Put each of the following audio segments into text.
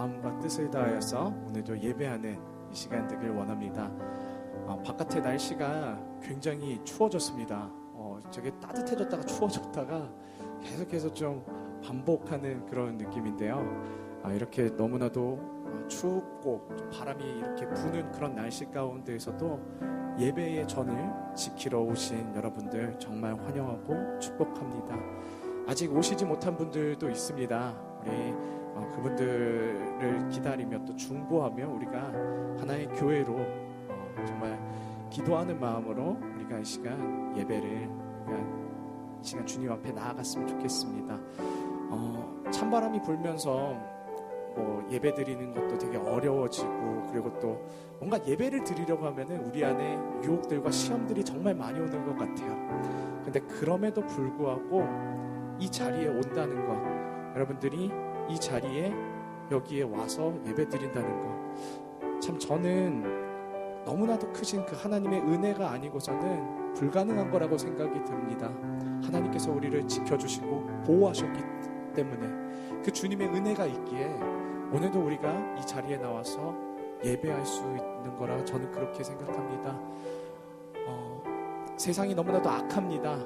마음과 뜻을 다하여서 오늘도 예배하는 이 시간 되길 원합니다. 바깥의 날씨가 굉장히 추워졌습니다. 저게 따뜻해졌다가 추워졌다가 계속해서 좀 반복하는 그런 느낌인데요. 이렇게 너무나도 춥고 좀 바람이 이렇게 부는 그런 날씨 가운데에서도 예배의 전을 지키러 오신 여러분들 정말 환영하고 축복합니다. 아직 오시지 못한 분들도 있습니다. 우리 그분들을 기다리며 또 중보하며 우리가 하나의 교회로 정말 기도하는 마음으로 우리가 이 시간 예배를 이 시간 주님 앞에 나아갔으면 좋겠습니다. 찬바람이 불면서 예배 드리는 것도 되게 어려워지고, 그리고 또 뭔가 예배를 드리려고 하면은 우리 안에 유혹들과 시험들이 정말 많이 오는 것 같아요. 근데 그럼에도 불구하고 이 자리에 온다는 것, 여러분들이 이 자리에 여기에 와서 예배 드린다는 것, 참 저는 너무나도 크신 그 하나님의 은혜가 아니고서는 불가능한 거라고 생각이 듭니다. 하나님께서 우리를 지켜주시고 보호하셨기 때문에 그 주님의 은혜가 있기에 오늘도 우리가 이 자리에 나와서 예배할 수 있는 거라 저는 그렇게 생각합니다. 세상이 너무나도 악합니다.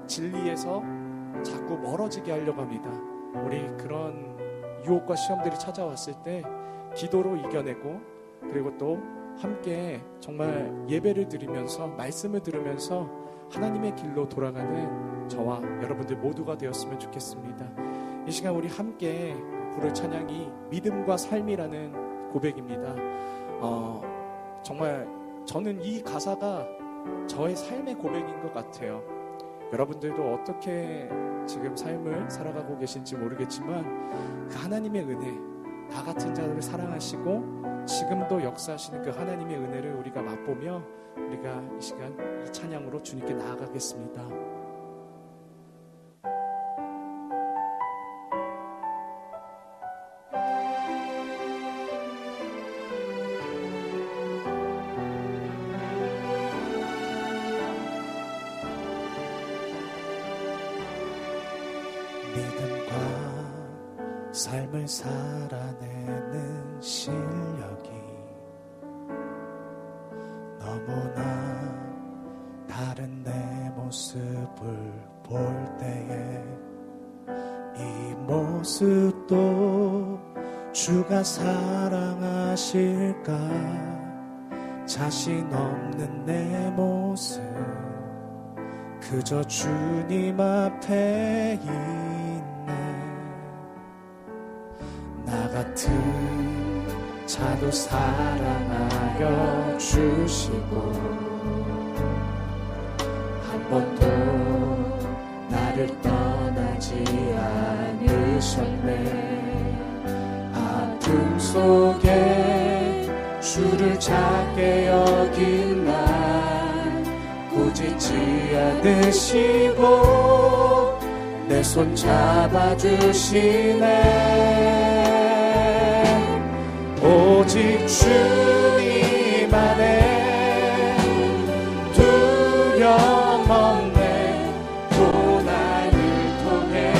진리에서 자꾸 멀어지게 하려고 합니다. 우리 그런 유혹과 시험들이 찾아왔을 때 기도로 이겨내고, 그리고 또 함께 정말 예배를 드리면서 말씀을 들으면서 하나님의 길로 돌아가는 저와 여러분들 모두가 되었으면 좋겠습니다. 이 시간 우리 함께 부를 찬양이 믿음과 삶이라는 고백입니다. 정말 저는 이 가사가 저의 삶의 고백인 것 같아요. 여러분들도 어떻게 지금 삶을 살아가고 계신지 모르겠지만 그 하나님의 은혜, 나 같은 자들을 사랑하시고 지금도 역사하시는 그 하나님의 은혜를 우리가 맛보며 우리가 이 시간 이 찬양으로 주님께 나아가겠습니다. 삶을 살아내는 실력이 너무나 다른 내 모습을 볼 때에 이 모습도 주가 사랑하실까? 자신 없는 내 모습 그저 주님 앞에 나 같은 자도 사랑하여 주시고 한 번도 나를 떠나지 않으셨네. 아픔 속에 주를 작게 여긴 날 꾸짖지 않으시고 내 손 잡아주시네. 오직 주님 안에 두려움 없네. 고난을 통해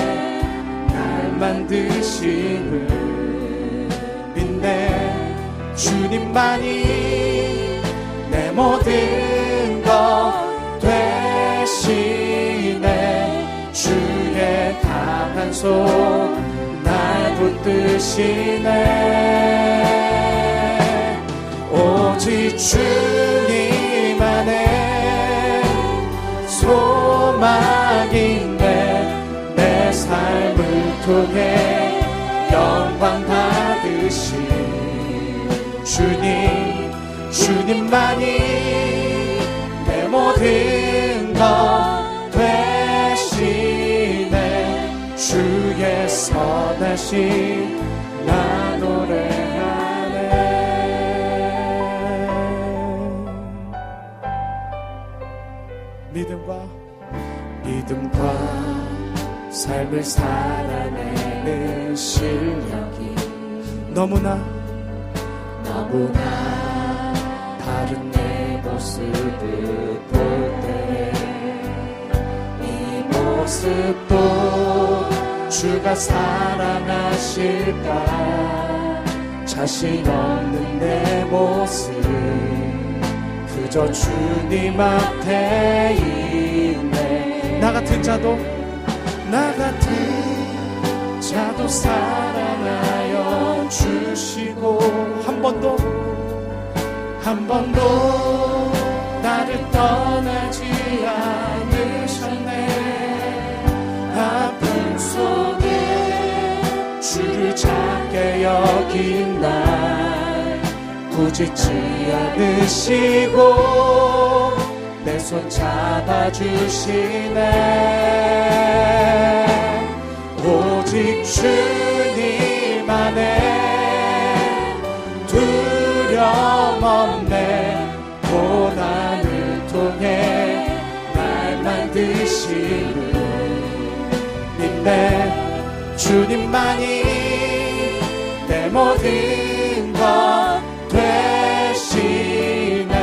날 만드심을 믿네. 주님만이 내 모든 것 되시네. 주의 강한 손 날 붙드시네. 오직 주님 안에 소망인데 내 삶을 통해 영광 받으신 주님만이 내 모든 것 되시네. 주의 선하심 나 노래하네. 믿음과 삶을 살아내는 실력이 너무나 다른 내 모습을 볼 때 이 모습도 주가 사랑하실까? 자신 없는 내 모습 그저 주님 앞에 있네. 나 같은 자도 사랑하여 주시고 한 번도 나를 떠나지 않으셨네. 아픔 속에 주를 작게 여긴 날 꾸짖지 않으시고 내 손 잡아주시네. 오직 주님 안에 두려움 없네. 고난을 통해 날 만드시는 믿네. 주님만이 내 모든 것 되시네.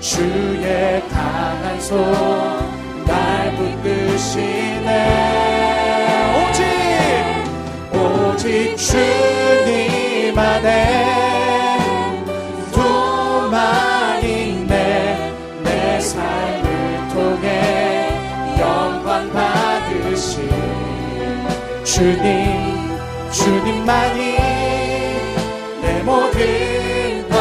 주의 강한 손 날 붙드시네. 오직 주님 안에 도망 있네. 내 삶을 통해 영광 받으신 주님만이 내 모든 것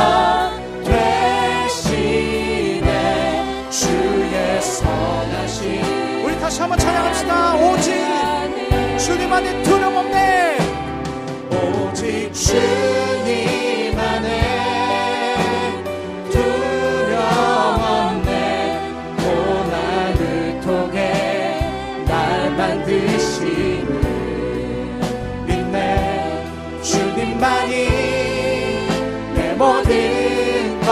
되시네. 주의 선하신 우리 다시 한번 찬양합시다. 오직 주님 안에 두려움 없네. 오직 주님 안에 두려움 없네. 고난을 통해 날 만드시는 믿네. 주님만이 내 모든 것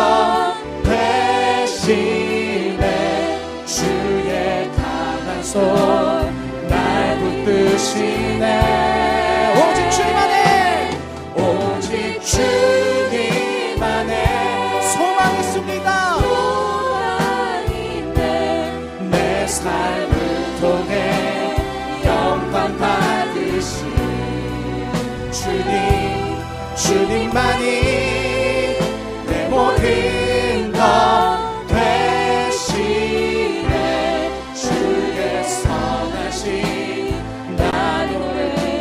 되시네. 주의 강한 손 날 붙드시네. 오직 주님 안에 소망이 있습니다. 내 삶을 통해 영광 받으신 주님만이 내 모든 것 되시네. 주의 선하신 나를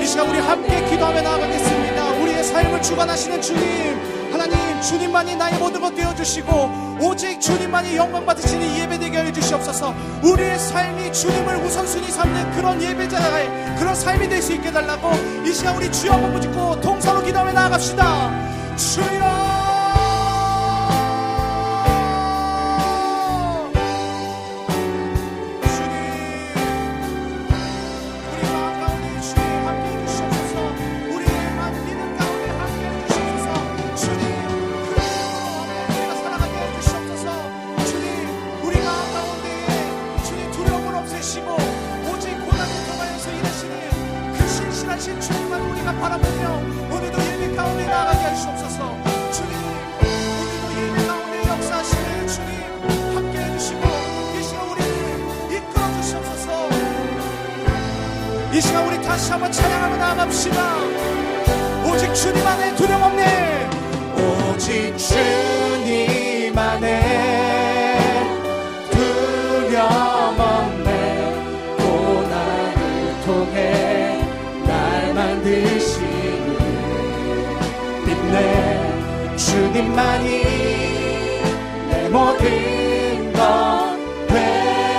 이 시간 우리 함께 기도하며 나아가겠습니다. 우리의 삶을 주관하시는 주님, 하나님, 주님만이 나의 모든 것 되어주시고 오직 주님만이 영광 받으시니 예배되게 하여 주시옵소서. 우리의 삶이 주님을 우선순위 삼는 그런 예배자의 그런 삶이 될 수 있게 해달라고 이 시간 우리 주여 한번 붙잡고 동서로 기도하며 나아갑시다. 주여, 주님만 우리가 바라보며 오늘도 예배 가운데 나아가게 하시옵소서. 주님, 오늘도 예배 가운데 역사하시는 주님 함께 해주시고 이 시간 우리를 이끌어 주시옵소서. 이 시간 우리 다시 한번 찬양하며 나아갑시다. 오직 주님 안에 두려움 없네. 오직 주님 안에 두려움 없네. 고난을 통해 만드시는 믿네. 주님만이 내 모든 것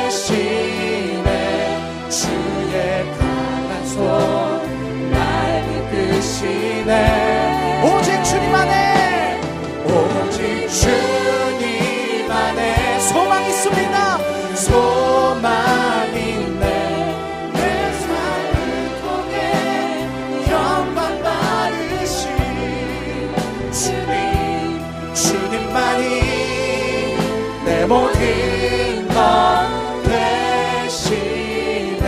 되시네. 주의 강한 손 날 이끄시네. 오직 주님 안에 소망 있습니다. 소망 있네. 주님만이 내 모든 것 되시네.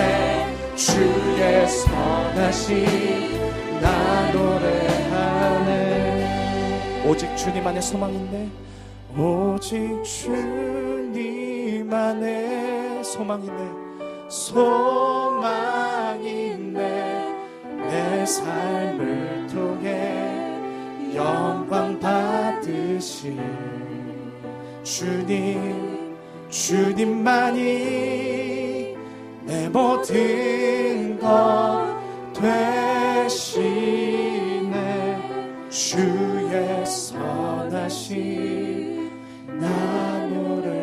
주의 선하신 나 노래하네. 오직 주님 안에 소망 있네. 오직 주님 안에 소망 있네. 소망 있네. 내 삶을 통해 영광 받으실 주님만이 내 모든 것 되시네. 주의 선하심 나 노래하네.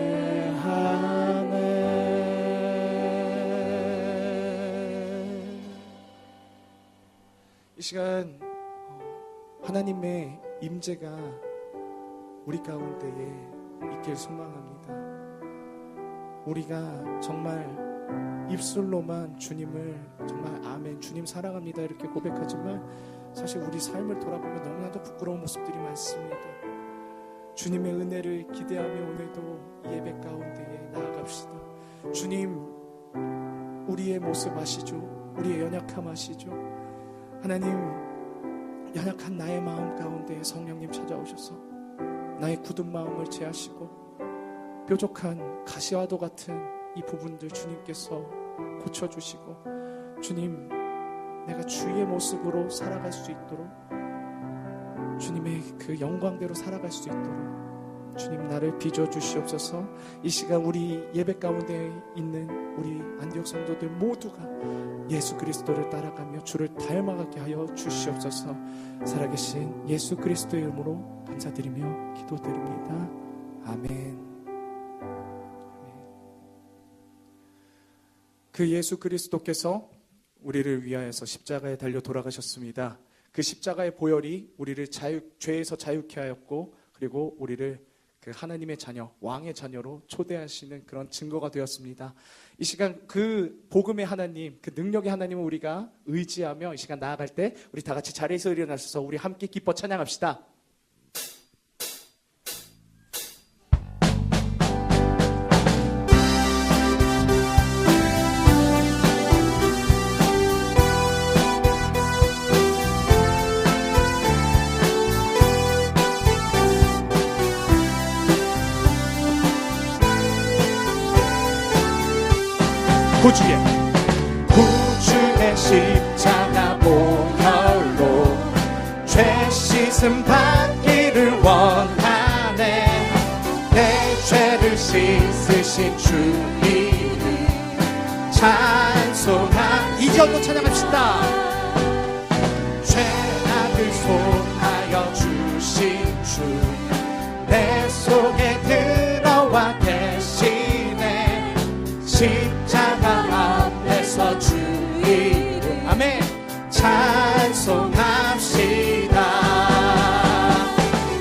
이 시간 하나님의 임재가 우리 가운데에 있길 소망합니다. 우리가 정말 입술로만 주님을 정말 아멘, 주님 사랑합니다 이렇게 고백하지만 사실 우리 삶을 돌아보면 너무나도 부끄러운 모습들이 많습니다. 주님의 은혜를 기대하며 오늘도 이 예배 가운데에 나아갑시다. 주님, 우리의 모습 아시죠? 우리의 연약함 아시죠? 하나님, 연약한 나의 마음 가운데 성령님 찾아오셔서 나의 굳은 마음을 제하시고 뾰족한 가시와도 같은 이 부분들 주님께서 고쳐주시고, 주님, 내가 주의 모습으로 살아갈 수 있도록, 주님의 그 영광대로 살아갈 수 있도록 주님 나를 빚어주시옵소서. 이 시간 우리 예배 가운데 있는 우리 안디옥 성도들 모두가 예수 그리스도를 따라가며 주를 닮아가게 하여 주시옵소서. 살아계신 예수 그리스도의 이름으로 감사드리며 기도드립니다. 아멘. 그 예수 그리스도께서 우리를 위하여서 십자가에 달려 돌아가셨습니다. 그 십자가의 보혈이 우리를 죄에서 자유케 하였고, 그리고 우리를 그 하나님의 자녀, 왕의 자녀로 초대하시는 그런 증거가 되었습니다. 이 시간 그 복음의 하나님, 그 능력의 하나님을 우리가 의지하며 이 시간 나아갈 때 우리 다 같이 자리에서 일어나셔서 우리 함께 기뻐 찬양합시다. 구주의 십자가 보혈로 죄 씻음 받기를 원하네. 내 죄를 씻으신 주 이름 찬송하. 2절로 찬양합시다. 죄악을 속하여 주신 주 내 속에 들어와 계시네. 십자가 앞에서 주 이름 아멘 찬송합시다.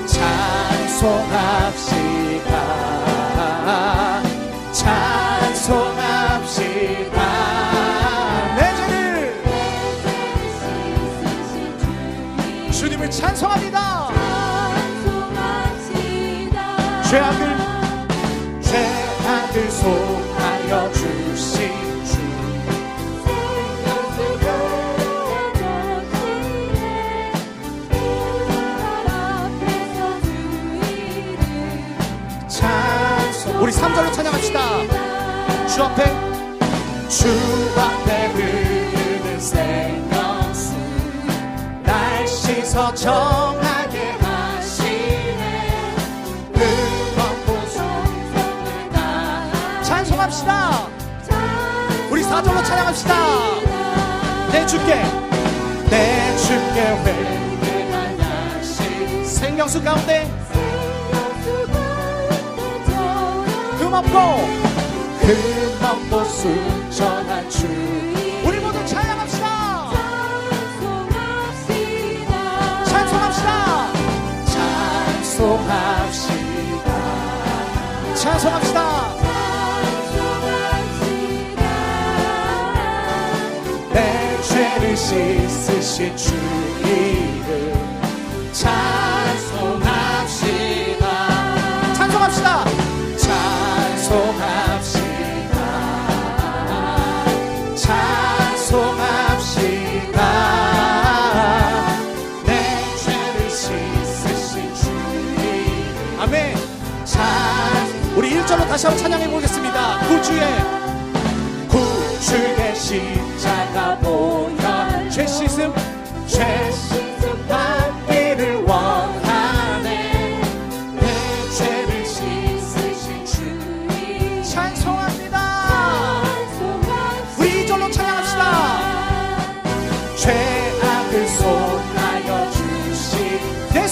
찬송합시다. 찬송합시다. 내 죄를 주님을 찬송합니다. 죄악을 속하여 주신 주 찬송. 우리 3절로 찬양합시다. 주 앞에 흐르는 생명수 날 씻어 정하게 하시네. 찬송합시다. 우리 4절로 찬양합시다. 내 주께 회개한 양식 생명수 가운데 흠없고 순전한 주. 우리 모두 찬양합시다. 찬송합시다. 찬송합시다. 내 죄를 씻으신 주 이름 찬송합시다. 찬송합시다. 찬송합시다. 내 죄를 씻으신 주 이름 아멘. 우리 1절로 다시 한번 찬양해 보겠습니다. 구주의 십자가 보혈 죄 씻음 받기를 원 손하여 주신 내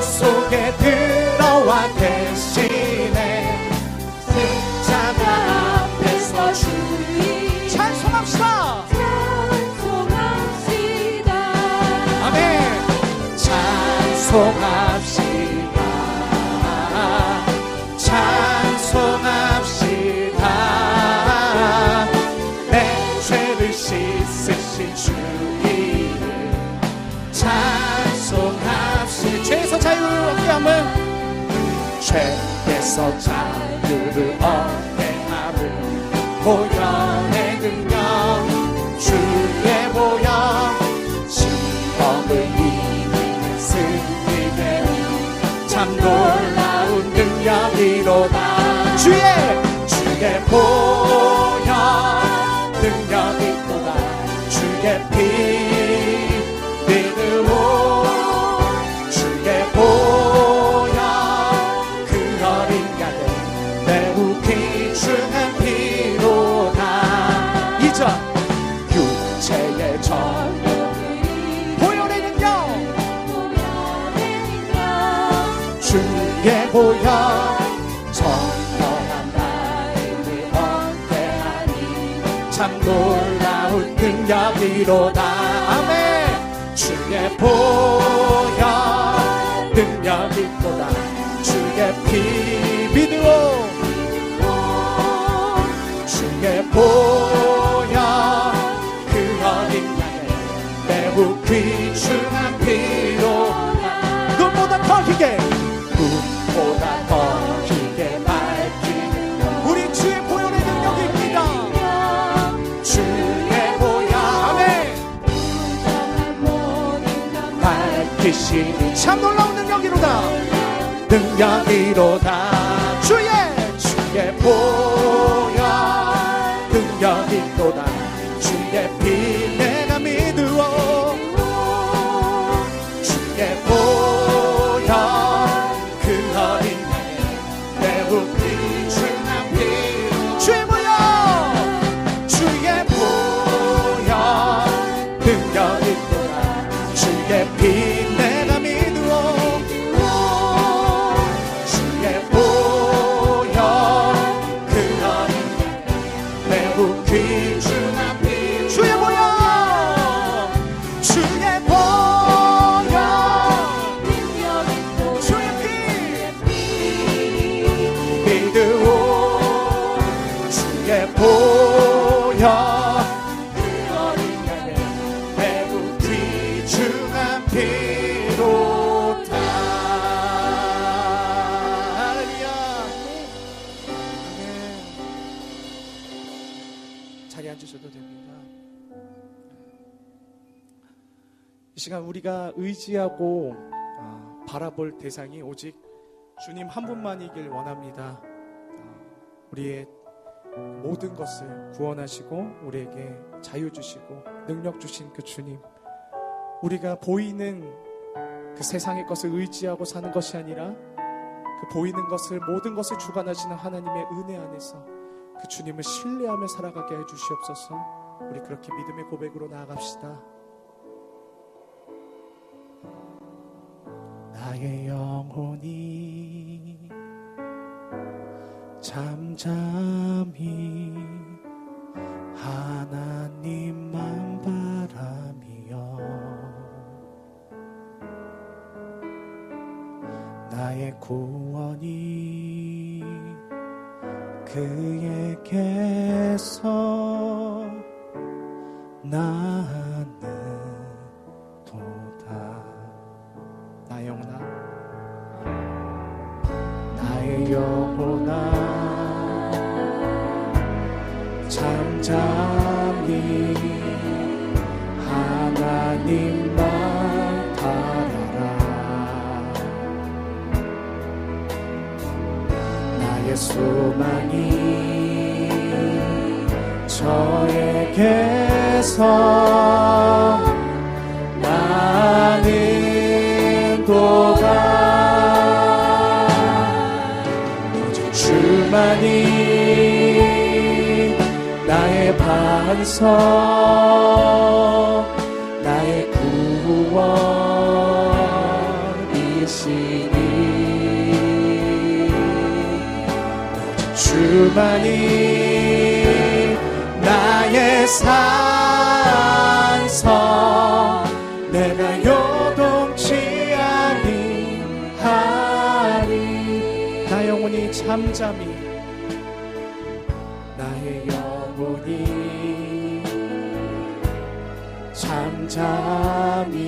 속에 들어와 계시네. 십자가 앞에서 주님 찬송합시다. 찬송합시다. 아멘. 찬송합시다. 찬송합시다. 내 죄를 씻으신 주 이름 찬송합시다. 죄에서 자유를 얻게 함을, 죄에서 자유를 얻게 함을, 보혈의 능력 주의 보혈, 시험을 이기는 승리되리 참 놀라운 능력이로다. 주의 보혈 능력이로다. 주의 피 믿으오. 주의 보혈 그 어린 양의 매우 귀중한 피로다. 이전 육체의 전력 보혈의 능력 주의 보혈 정결한 나를 얻게 하니 참 놀라운 능력이로다. 아멘. 주의 보혈 능력이로다. 주의 피 믿으오. 주의 보혈 그 어린 양의 매우 귀중한 피로 눈보다 더 희게 눈보다 더 희게 밝히는 우리 주의 보혈의 능력입니다. 주의 보혈 아멘. 밝히시니 참 놀라운 능력이로다. 능력이로다. 주의 보혈 능력이로다. 주의 피 내가 믿으오. 주의 보혈 그 어린 양의 매우 귀중한 피. 주의 보혈 능력이로다. 주의 피 내가 믿으오. 주의 보혈 그 어린 매우 귀중한 피. 주의 보혈 주의 보혈 주의 피 믿으오. 주의 보혈 그 어린 양의 매우 귀중한 피로다. 할렐루야. 아멘. 자리에 앉으셔도 됩니다. 이 시간 우리가 의지하고 바라볼 대상이 오직 주님 한 분만이길 원합니다. 우리의 모든 것을 구원하시고 우리에게 자유 주시고 능력 주신 그 주님, 우리가 보이는 그 세상의 것을 의지하고 사는 것이 아니라 그 보이는 것을 모든 것을 주관하시는 하나님의 은혜 안에서 그 주님을 신뢰하며 살아가게 해주시옵소서. 우리 그렇게 믿음의 고백으로 나아갑시다. 나의 영혼이 잠잠히 하나님만 바라며 나의 구원이 그에게서 나는 도다. 나의 영혼아, 나의 영혼아 잠잠히 하나님만 바라라. 나의 소망이 저에게서 나는 도다. 오직 주만이 나의 반석, 나의 주만이 나의 산성 내가 요동치 아니하리 나 영혼이 잠잠히 나의 영혼이 잠잠히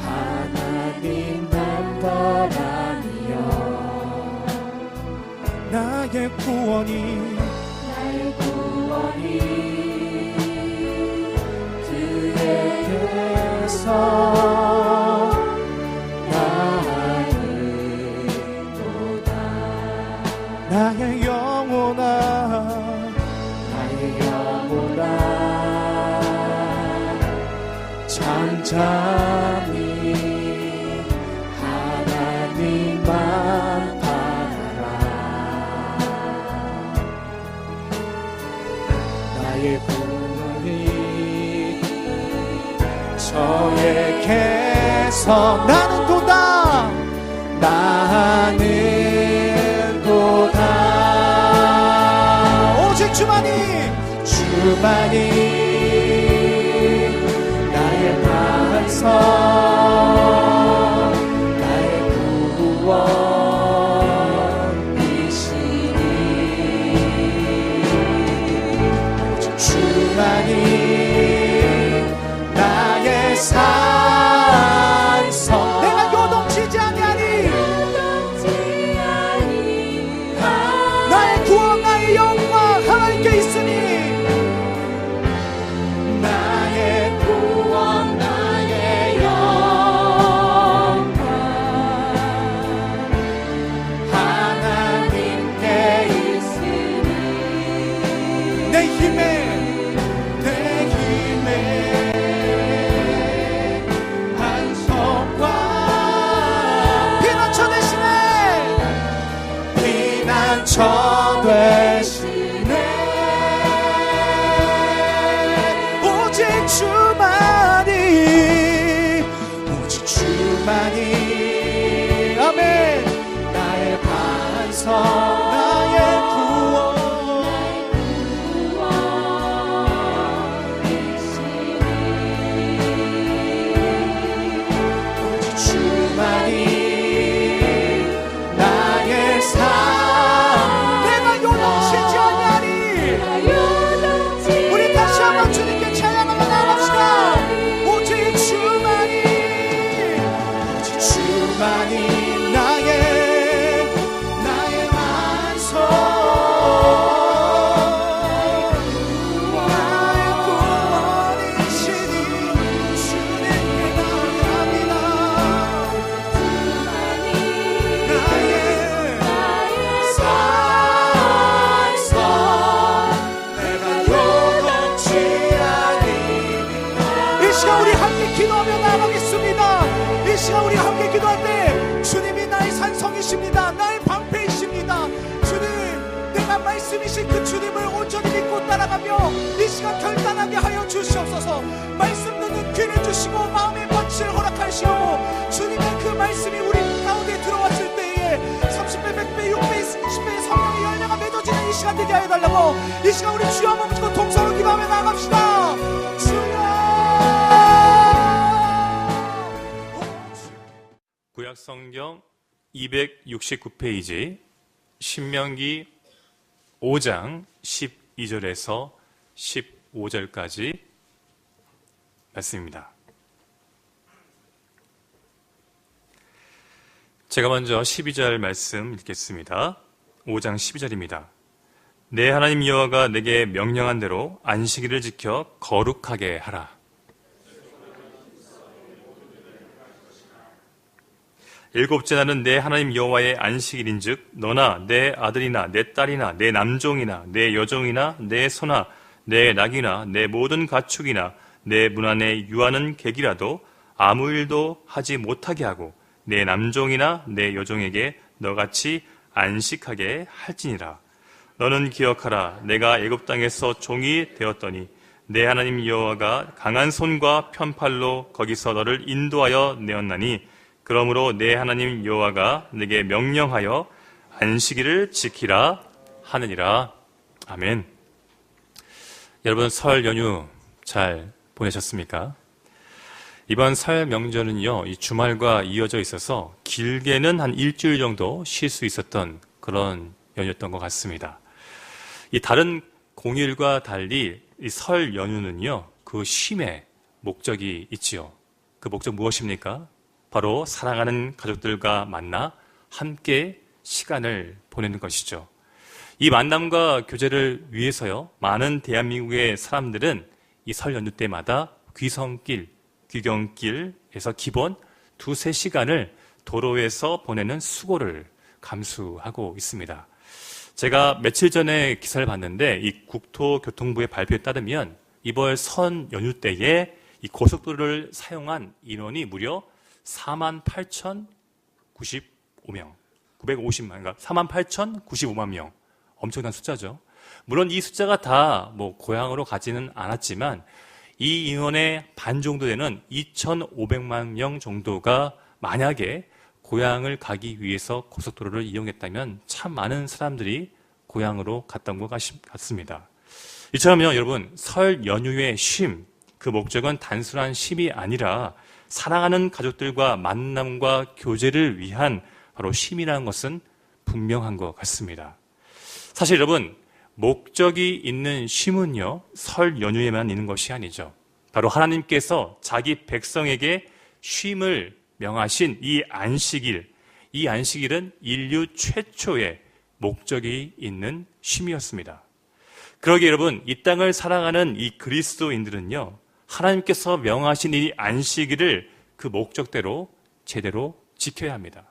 하나님만 바라며 나의 구원이 그에게서 나으리로다 나의 영혼아 잠잠히 하나님만 바라라 나의 구원이 저에게서 나는 도다 오직 주만이 나의 반성 나의 구원이시니 오직 주만이 나의 산성 내가 요동치지 아니하니 나의 구원 나의 영광 하나님께 있으니 나의 구원 나의 영광 하나님께 있으니 내 힘에 저 되시네 오직 주만이 아멘 나의 반성 나의 구원이시니 오직 주만이 나의 삶 우리 다시 한번 주님께 찬양하며 나갑시다 오직 주만이 나의 완성 나의 구원이시니 주님께 나갑니다 나의 산성 이 시간 우리 함께 기도하며 나가겠습니다 이 시간 우리 함께 기도할 때 주님이 나의 산성이십니다 나의 방패이십니다 주님 내가 말씀이신 그 주님을 온전히 믿고 따라가며 이 시간 결단하게 하여 주시옵소서 말씀 듣는 귀를 주시고 마음의 번치를 허락하시고 주님의 그 말씀이 우리 가운데 들어왔을 때에 30배, 100배, 6배, 20배의 성령의 열매가 맺어지는 이 시간 되게 하여달라고 이 시간 우리 주여 한번 붙이고 동서로 기도하며 나갑시다 구약성경 269페이지 신명기 5장 12절에서 15절까지 말씀입니다. 제가 먼저 12절 말씀 읽겠습니다. 5장 12절입니다. 내 하나님 여호와가 내게 명령한 대로 안식일을 지켜 거룩하게 하라. 일곱째 날은 내 하나님 여호와의 안식일인즉 너나 내 아들이나 내 딸이나 내 남종이나 내 여종이나 내 소나 내 낙이나 내 모든 가축이나 내 문 안에 유하는 객이라도 아무 일도 하지 못하게 하고 내 남종이나 내 여종에게 너같이 안식하게 할지니라. 너는 기억하라. 내가 애굽 땅에서 종이 되었더니 내 하나님 여호와가 강한 손과 편팔로 거기서 너를 인도하여 내었나니 그러므로 내 하나님 여호와가 내게 명령하여 안식일을 지키라 하느니라. 아멘. 여러분, 설 연휴 잘 보내셨습니까? 이번 설 명절은요, 이 주말과 이어져 있어서 길게는 한 일주일 정도 쉴 수 있었던 그런 연휴였던 것 같습니다. 이 다른 공휴일과 달리 이 설 연휴는요, 그 쉼의 목적이 있지요. 그 목적 무엇입니까? 바로 사랑하는 가족들과 만나 함께 시간을 보내는 것이죠. 이 만남과 교제를 위해서요, 많은 대한민국의 사람들은 이 설 연휴 때마다 귀성길, 귀경길에서 기본 2-3시간을 도로에서 보내는 수고를 감수하고 있습니다. 제가 며칠 전에 기사를 봤는데 이 국토교통부의 발표에 따르면 이번 설 연휴 때에 이 고속도로를 사용한 인원이 무려 48,095명, 950만, 그러니까 48,095만 명. 엄청난 숫자죠. 물론 이 숫자가 다 고향으로 가지는 않았지만 이 인원의 반 정도 되는 2,500만 명 정도가 만약에 고향을 가기 위해서 고속도로를 이용했다면 참 많은 사람들이 고향으로 갔던 것 같습니다. 이처럼요, 여러분, 설 연휴의 쉼, 그 목적은 단순한 쉼이 아니라 사랑하는 가족들과 만남과 교제를 위한 바로 쉼이라는 것은 분명한 것 같습니다. 사실 여러분, 목적이 있는 쉼은요, 설 연휴에만 있는 것이 아니죠. 바로 하나님께서 자기 백성에게 쉼을 명하신 이 안식일, 이 안식일은 인류 최초의 목적이 있는 쉼이었습니다. 그러기에 여러분, 이 땅을 살아가는 이 그리스도인들은요, 하나님께서 명하신 이 안식일을 그 목적대로 제대로 지켜야 합니다.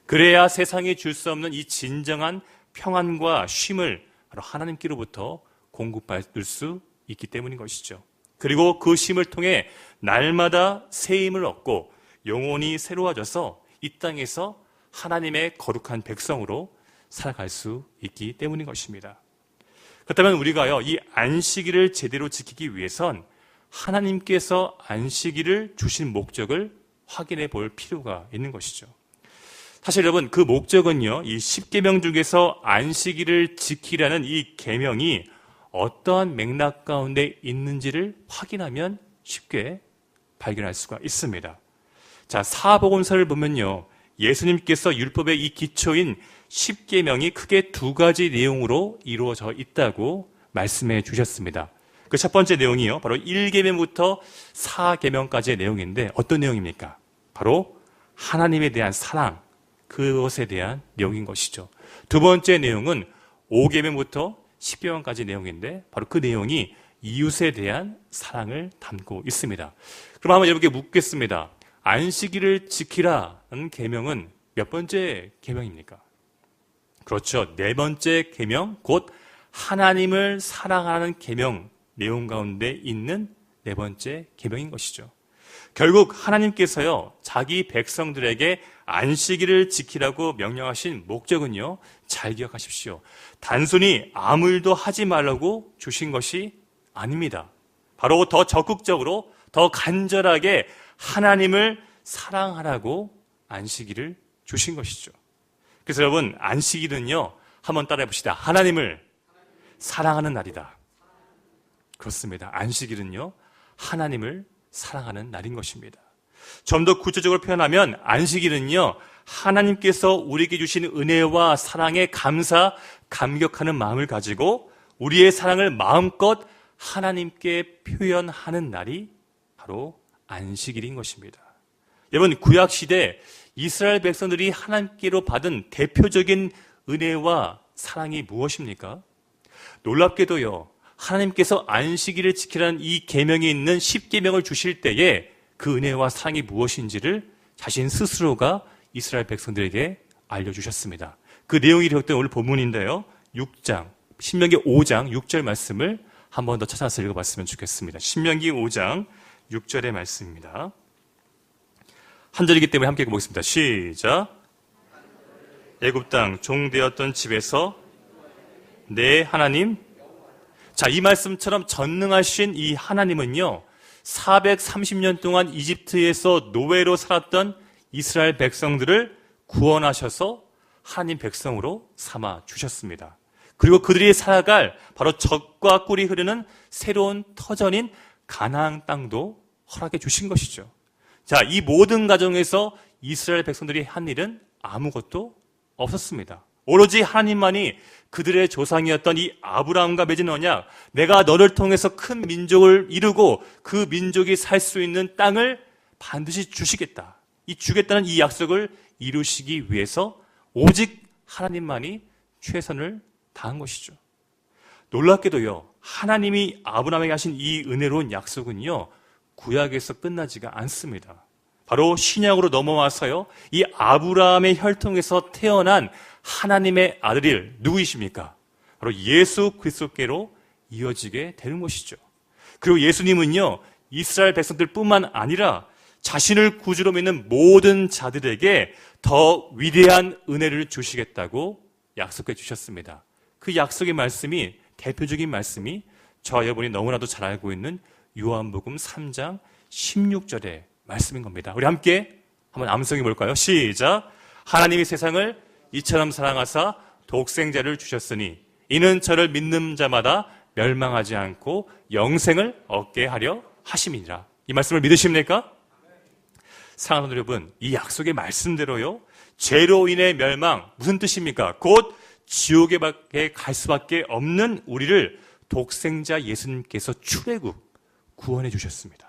그래야 세상이 줄 수 없는 이 진정한 평안과 쉼을 바로 하나님께로부터 공급받을 수 있기 때문인 것이죠. 그리고 그 쉼을 통해 날마다 새 힘을 얻고 영혼이 새로워져서 이 땅에서 하나님의 거룩한 백성으로 살아갈 수 있기 때문인 것입니다. 그렇다면 우리가요, 이 안식일을 제대로 지키기 위해선 하나님께서 안식일을 주신 목적을 확인해 볼 필요가 있는 것이죠. 사실 여러분, 그 목적은요, 이 10계명 중에서 안식일을 지키라는 이 계명이 어떠한 맥락 가운데 있는지를 확인하면 쉽게 발견할 수가 있습니다. 자, 사복음서를 보면요, 예수님께서 율법의 이 기초인 10계명이 크게 2가지 내용으로 이루어져 있다고 말씀해 주셨습니다. 그 첫 번째 내용이요, 바로 1계명부터 4계명까지의 내용인데 어떤 내용입니까? 바로 하나님에 대한 사랑, 그것에 대한 내용인 것이죠. 두 번째 내용은 5계명부터 10계명까지 내용인데 바로 그 내용이 이웃에 대한 사랑을 담고 있습니다. 그럼 한번 여러분께 묻겠습니다. 안식일을 지키라는 계명은 몇 번째 계명입니까? 그렇죠. 4번째 계명, 곧 하나님을 사랑하는 계명 내용 가운데 있는 4번째 계명인 것이죠. 결국 하나님께서요, 자기 백성들에게 안식일을 지키라고 명령하신 목적은요, 잘 기억하십시오. 단순히 아무 일도 하지 말라고 주신 것이 아닙니다. 바로 더 적극적으로, 더 간절하게 하나님을 사랑하라고 안식일을 주신 것이죠. 그래서 여러분, 안식일은요, 한번 따라해 봅시다. 하나님을 사랑하는 날이다. 그렇습니다. 안식일은요, 하나님을 사랑하는 날인 것입니다. 좀 더 구체적으로 표현하면 안식일은요, 하나님께서 우리에게 주신 은혜와 사랑에 감격하는 마음을 가지고 우리의 사랑을 마음껏 하나님께 표현하는 날이 바로 안식일인 것입니다. 여러분, 구약시대 이스라엘 백성들이 하나님께로 받은 대표적인 은혜와 사랑이 무엇입니까? 놀랍게도요, 하나님께서 안식일을 지키라는 이 계명이 있는 10계명을 주실 때에 그 은혜와 사랑이 무엇인지를 자신 스스로가 이스라엘 백성들에게 알려주셨습니다. 그 내용이 기록된 오늘 본문인데요, 6장, 신명기 5장 6절 말씀을 한 번 더 찾아서 읽어봤으면 좋겠습니다. 신명기 5장 6절의 말씀입니다. 한 절이기 때문에 함께 읽어보겠습니다. 시작. 애굽 땅 종되었던 집에서 내 하나님. 자, 이 말씀처럼 전능하신 이 하나님은요, 430년 동안 이집트에서 노예로 살았던 이스라엘 백성들을 구원하셔서 하나님 백성으로 삼아 주셨습니다. 그리고 그들이 살아갈 바로 젖과 꿀이 흐르는 새로운 터전인 가나안 땅도 허락해 주신 것이죠. 자, 이 모든 과정에서 이스라엘 백성들이 한 일은 아무것도 없었습니다. 오로지 하나님만이 그들의 조상이었던 이 아브라함과 맺은 언약, 내가 너를 통해서 큰 민족을 이루고 그 민족이 살 수 있는 땅을 반드시 주시겠다. 이 주겠다는 이 약속을 이루시기 위해서 오직 하나님만이 최선을 다한 것이죠. 놀랍게도요, 하나님이 아브라함에게 하신 이 은혜로운 약속은요, 구약에서 끝나지가 않습니다. 바로 신약으로 넘어와서요, 이 아브라함의 혈통에서 태어난 하나님의 아들이 누구이십니까? 바로 예수 그리스도께로 이어지게 되는 것이죠. 그리고 예수님은요, 이스라엘 백성들뿐만 아니라 자신을 구주로 믿는 모든 자들에게 더 위대한 은혜를 주시겠다고 약속해 주셨습니다. 그 약속의 말씀이, 대표적인 말씀이 저와 여러분이 너무나도 잘 알고 있는 요한복음 3장 16절의 말씀인 겁니다. 우리 함께 한번 암송해 볼까요? 시작. 하나님이 세상을 이처럼 사랑하사 독생자를 주셨으니 이는 저를 믿는 자마다 멸망하지 않고 영생을 얻게 하려 하심이니라. 이 말씀을 믿으십니까? 사랑하는 여러분, 이 약속의 말씀대로요, 죄로 인해 멸망, 무슨 뜻입니까? 곧 지옥에 갈 수밖에 없는 우리를 독생자 예수님께서 출애굽, 구원해 주셨습니다.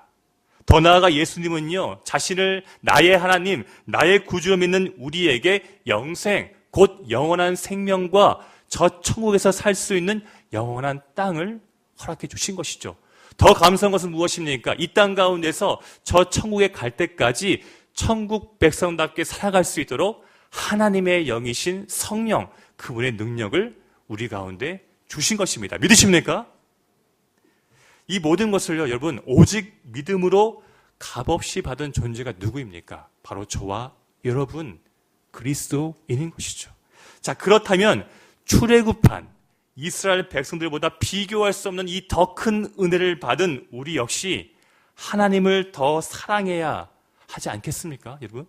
더 나아가 예수님은요, 자신을 나의 하나님, 나의 구주로 믿는 우리에게 영생, 곧 영원한 생명과 저 천국에서 살 수 있는 영원한 땅을 허락해 주신 것이죠. 더 감사한 것은 무엇입니까? 이 땅 가운데서 저 천국에 갈 때까지 천국 백성답게 살아갈 수 있도록 하나님의 영이신 성령, 그분의 능력을 우리 가운데 주신 것입니다. 믿으십니까? 이 모든 것을요, 여러분, 오직 믿음으로 값없이 받은 존재가 누구입니까? 바로 저와 여러분, 그리스도인인 것이죠. 자, 그렇다면 출애굽한 이스라엘 백성들보다 비교할 수 없는 이 더 큰 은혜를 받은 우리 역시 하나님을 더 사랑해야 하지 않겠습니까, 여러분?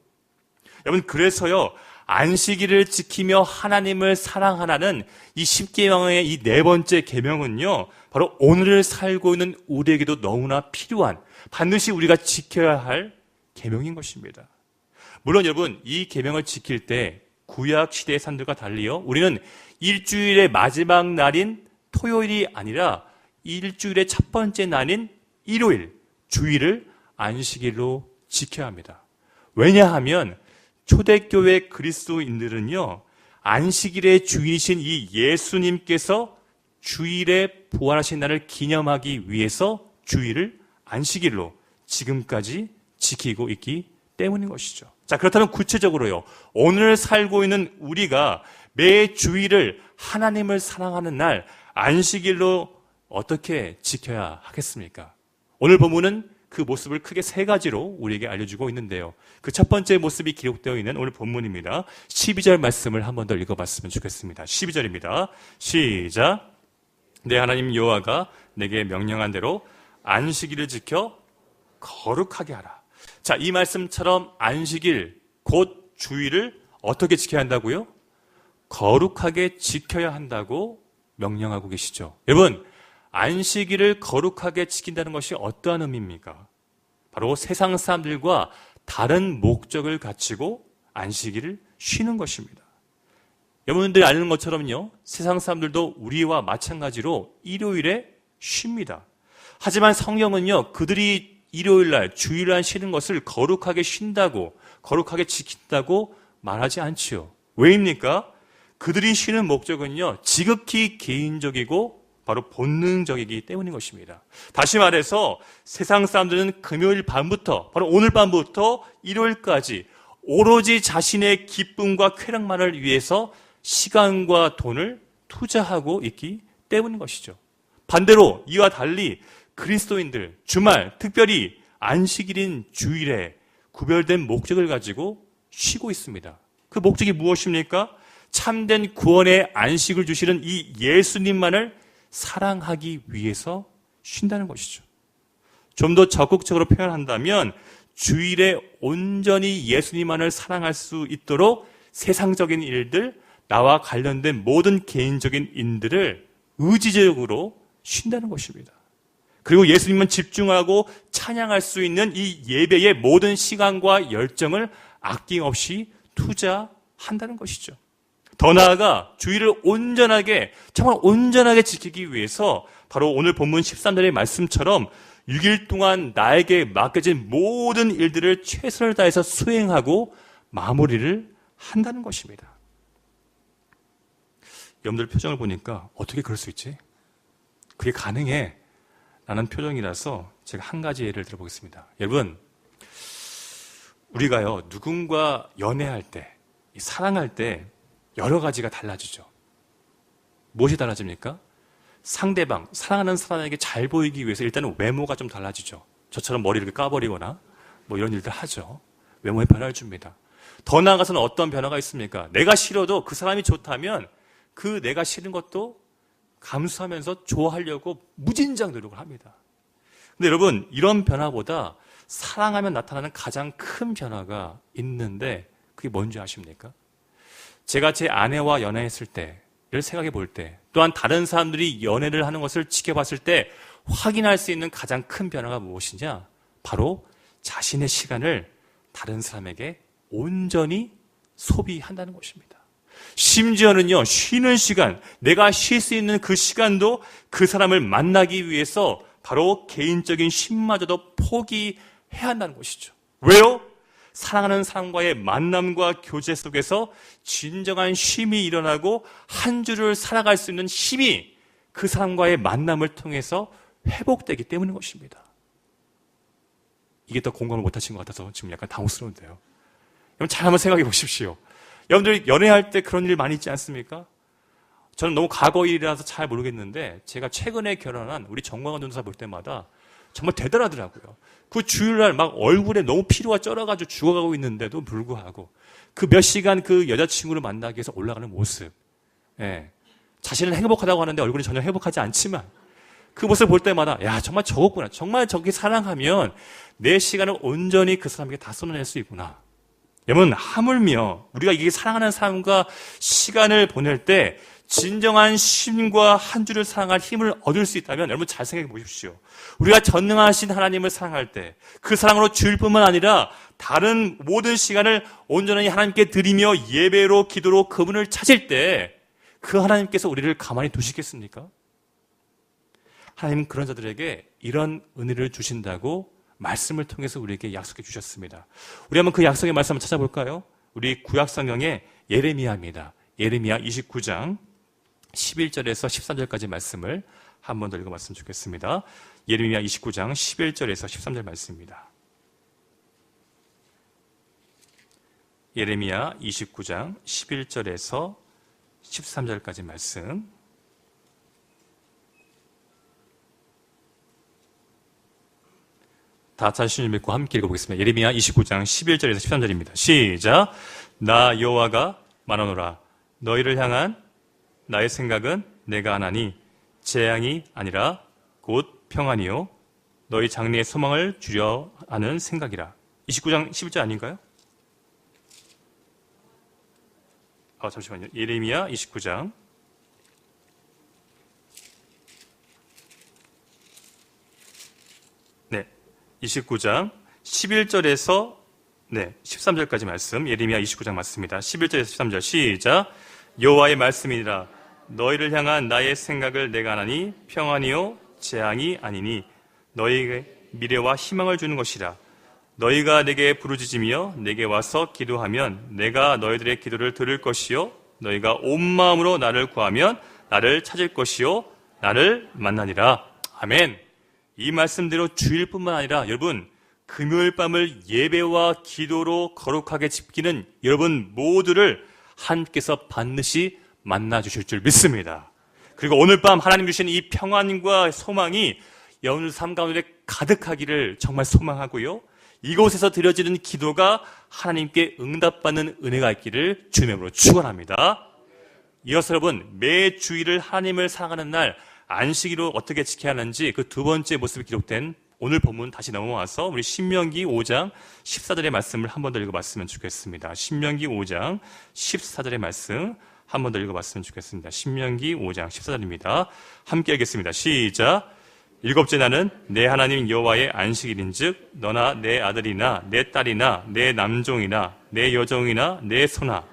여러분, 그래서요, 안식일을 지키며 하나님을 사랑하라는 이 10계명의 이 네 번째 계명은요, 바로 오늘을 살고 있는 우리에게도 너무나 필요한, 반드시 우리가 지켜야 할 계명인 것입니다. 물론 여러분, 이 계명을 지킬 때 구약 시대의 산들과 달리요, 우리는 일주일의 마지막 날인 토요일이 아니라 일주일의 첫 번째 날인 일요일, 주일을 안식일로 지켜야 합니다. 왜냐하면 초대교회 그리스도인들은요, 안식일의 주인이신 이 예수님께서 주일에 부활하신 날을 기념하기 위해서 주일을 안식일로 지금까지 지키고 있기 때문인 것이죠. 자, 그렇다면 구체적으로요, 오늘 살고 있는 우리가 매 주일을 하나님을 사랑하는 날 안식일로 어떻게 지켜야 하겠습니까? 오늘 본문은 그 모습을 크게 세 가지로 우리에게 알려주고 있는데요. 그 첫 번째 모습이 기록되어 있는 오늘 본문입니다. 12절 말씀을 한 번 더 읽어봤으면 좋겠습니다. 12절입니다. 시작. 내 하나님 여호와가 내게 명령한 대로 안식일을 지켜 거룩하게 하라. 자, 이 말씀처럼 안식일, 곧 주일을 어떻게 지켜야 한다고요? 거룩하게 지켜야 한다고 명령하고 계시죠. 여러분, 안식일을 거룩하게 지킨다는 것이 어떠한 의미입니까? 바로 세상 사람들과 다른 목적을 갖추고 안식일을 쉬는 것입니다. 여러분들이 아는 것처럼요, 세상 사람들도 우리와 마찬가지로 일요일에 쉽니다. 하지만 성경은요, 그들이 일요일날, 주일날 쉬는 것을 거룩하게 쉰다고, 거룩하게 지킨다고 말하지 않지요. 왜입니까? 그들이 쉬는 목적은요, 지극히 개인적이고 바로 본능적이기 때문인 것입니다. 다시 말해서 세상 사람들은 금요일 밤부터, 바로 오늘 밤부터 일요일까지 오로지 자신의 기쁨과 쾌락만을 위해서 시간과 돈을 투자하고 있기 때문인 것이죠. 반대로 이와 달리 그리스도인들, 주말, 특별히 안식일인 주일에 구별된 목적을 가지고 쉬고 있습니다. 그 목적이 무엇입니까? 참된 구원의 안식을 주시는 이 예수님만을 사랑하기 위해서 쉰다는 것이죠. 좀 더 적극적으로 표현한다면 주일에 온전히 예수님만을 사랑할 수 있도록 세상적인 일들, 나와 관련된 모든 개인적인 일들을 의지적으로 쉰다는 것입니다. 그리고 예수님만 집중하고 찬양할 수 있는 이 예배의 모든 시간과 열정을 아낌없이 투자한다는 것이죠. 더 나아가 주의를 온전하게, 정말 온전하게 지키기 위해서 바로 오늘 본문 13절의 말씀처럼 6일 동안 나에게 맡겨진 모든 일들을 최선을 다해서 수행하고 마무리를 한다는 것입니다. 여러분들 표정을 보니까 어떻게 그럴 수 있지? 그게 가능해 라는 표정이라서 제가 한 가지 예를 들어보겠습니다. 여러분, 우리가요, 누군가 연애할 때, 사랑할 때 여러 가지가 달라지죠. 무엇이 달라집니까? 상대방, 사랑하는 사람에게 잘 보이기 위해서 일단은 외모가 좀 달라지죠. 저처럼 머리를 까버리거나 뭐 이런 일들 하죠. 외모에 변화를 줍니다. 더 나아가서는 어떤 변화가 있습니까? 내가 싫어도 그 사람이 좋다면 그 내가 싫은 것도 감수하면서 좋아하려고 무진장 노력을 합니다. 근데 여러분, 이런 변화보다 사랑하면 나타나는 가장 큰 변화가 있는데 그게 뭔지 아십니까? 제가 제 아내와 연애했을 때를 생각해 볼 때, 또한 다른 사람들이 연애를 하는 것을 지켜봤을 때 확인할 수 있는 가장 큰 변화가 무엇이냐? 바로 자신의 시간을 다른 사람에게 온전히 소비한다는 것입니다. 심지어는요, 쉬는 시간, 내가 쉴 수 있는 그 시간도 그 사람을 만나기 위해서 바로 개인적인 쉼마저도 포기해야 한다는 것이죠. 왜요? 사랑하는 사람과의 만남과 교제 속에서 진정한 쉼이 일어나고 한 주를 살아갈 수 있는 힘이 그 사람과의 만남을 통해서 회복되기 때문인 것입니다. 이게 더 공감을 못하신 것 같아서 지금 약간 당혹스러운데요. 여러분, 잘 한번 생각해 보십시오. 여러분들이 연애할 때 그런 일 많이 있지 않습니까? 저는 너무 과거 일이라서 잘 모르겠는데 제가 최근에 결혼한 우리 정광훈 전도사 볼 때마다 정말 대단하더라고요. 그 주일날 막 얼굴에 너무 피로가 쩔어가지고 죽어가고 있는데도 불구하고 그 몇 시간 그 여자친구를 만나기 위해서 올라가는 모습, 자신은 행복하다고 하는데 얼굴이 전혀 행복하지 않지만 그 모습을 볼 때마다 야, 정말 저거구나. 정말 저렇게 사랑하면 내 시간을 온전히 그 사람에게 다 쏟아낼 수 있구나. 여러분, 하물며 우리가 이게 사랑하는 사람과 시간을 보낼 때 진정한 쉼과 한 주를 사랑할 힘을 얻을 수 있다면 여러분 잘 생각해 보십시오. 우리가 전능하신 하나님을 사랑할 때 그 사랑으로 주일뿐만 아니라 다른 모든 시간을 온전히 하나님께 드리며 예배로 기도로 그분을 찾을 때 그 하나님께서 우리를 가만히 두시겠습니까? 하나님은 그런 자들에게 이런 은혜를 주신다고 말씀을 통해서 우리에게 약속해 주셨습니다. 우리 한번 그 약속의 말씀 한번 찾아볼까요? 우리 구약성경의 예레미야입니다. 예레미야 29장 11절에서 13절까지 말씀을 한 번 더 읽어봤으면 좋겠습니다. 예레미야 29장 11절에서 13절 말씀입니다. 예레미야 29장 11절에서 13절까지 말씀. 다 자신을 믿고 함께 읽어보겠습니다. 예레미야 29장 11절에서 13절입니다. 시작. 나 여호와가 말하노라. 너희를 향한 나의 생각은 내가 하나니 재앙이 아니라 곧 평안이요 너희 장래의 소망을 주려 하는 생각이라. 29장 11절 아닌가요? 잠시만요. 예레미야 29장 29장 11절에서 13절까지 말씀. 예레미야 29장 맞습니다. 11절에서 13절 시작. 여호와의 말씀이니라. 너희를 향한 나의 생각을 내가 하나니 평안이요 재앙이 아니니 너희에게 미래와 희망을 주는 것이라. 너희가 내게 부르짖으며 내게 와서 기도하면 내가 너희들의 기도를 들을 것이요 너희가 온 마음으로 나를 구하면 나를 찾을 것이요 나를 만나니라. 아멘. 이 말씀대로 주일뿐만 아니라 여러분 금요일 밤을 예배와 기도로 거룩하게 지키는 여러분 모두를 하나님께서 반드시 만나주실 줄 믿습니다. 그리고 오늘 밤 하나님 주신 이 평안과 소망이 여러분들 삶 가운데 가득하기를 정말 소망하고요. 이곳에서 드려지는 기도가 하나님께 응답받는 은혜가 있기를 주님의 이름으로 축원합니다. 이어서 여러분 매 주일을 하나님을 사랑하는 날 안식일로 어떻게 지켜야 하는지 그 두 번째 모습이 기록된 오늘 본문 다시 넘어와서 우리 신명기 5장 14절의 말씀을 한 번 더 읽어봤으면 좋겠습니다. 신명기 5장 14절의 말씀 한 번 더 읽어봤으면 좋겠습니다. 신명기 5장 14절입니다. 함께 읽겠습니다. 시작. 일곱째 날은 내 하나님 여호와의 안식일인즉 너나 내 아들이나 내 딸이나 내 남종이나 내 여종이나 내 소나